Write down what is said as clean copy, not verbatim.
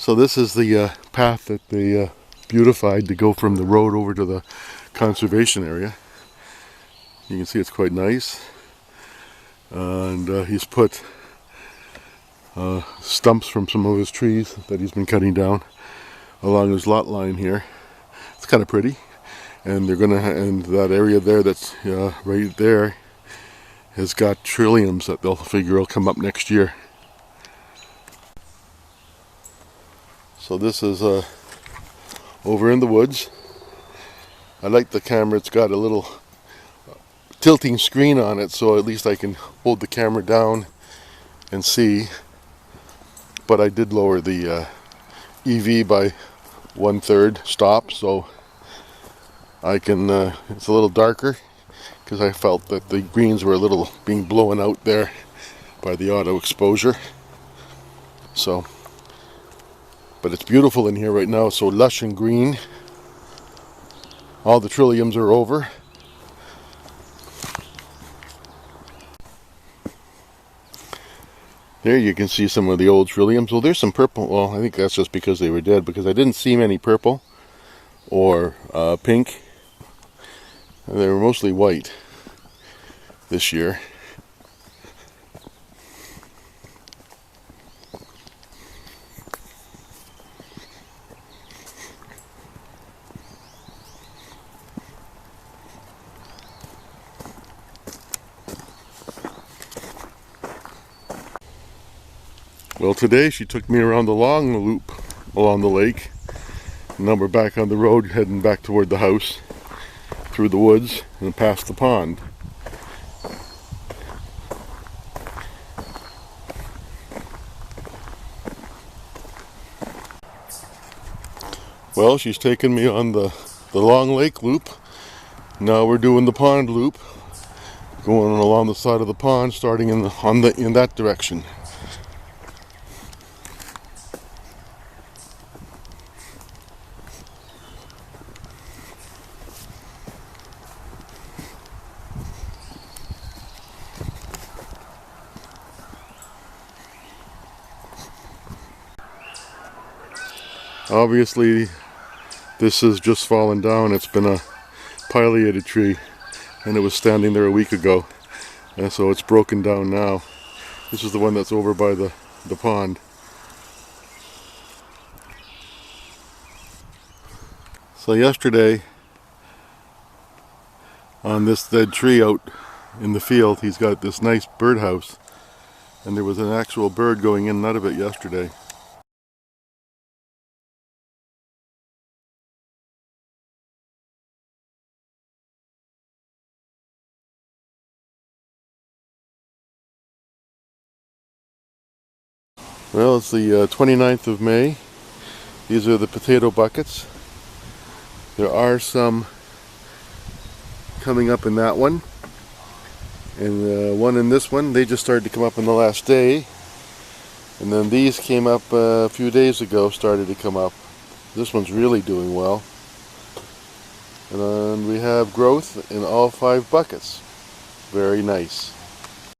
So this is the path that they beautified to go from the road over to the conservation area. You can see it's quite nice. And he's put stumps from some of his trees that he's been cutting down along his lot line here. It's kind of pretty. And they're gonna, and that area there that's right there has got trilliums that they'll figure will come up next year. So this is over in the woods. I like the camera. It's got a little tilting screen on it, so at least I can hold the camera down and see. But I did lower the EV by 1/3 stop, so I can. It's a little darker because I felt that the greens were a little being blown out there by the auto exposure. So. But it's beautiful in here right now, so lush and green. All the trilliums are over. There you can see some of the old trilliums. Well, there's some purple. Well, I think that's just because they were dead, because I didn't see many purple or pink. They were mostly white this year. Well, today she took me around the long loop along the lake. Now we're back on the road heading back toward the house through the woods and past the pond. Well, she's taken me on the long lake loop. Now we're doing the pond loop, going along the side of the pond, starting in that direction. Obviously, this has just fallen down. It's been a pileated tree, and it was standing there a week ago, and so it's broken down now. This is the one that's over by the pond. So yesterday, on this dead tree out in the field, he's got this nice birdhouse, and there was an actual bird going in and out of it yesterday. Well, it's the 29th of May. These are the potato buckets. There are some coming up in that one. And one in this one, they just started to come up in the last day. And then these came up a few days ago, started to come up. This one's really doing well. And we have growth in all 5 buckets. Very nice.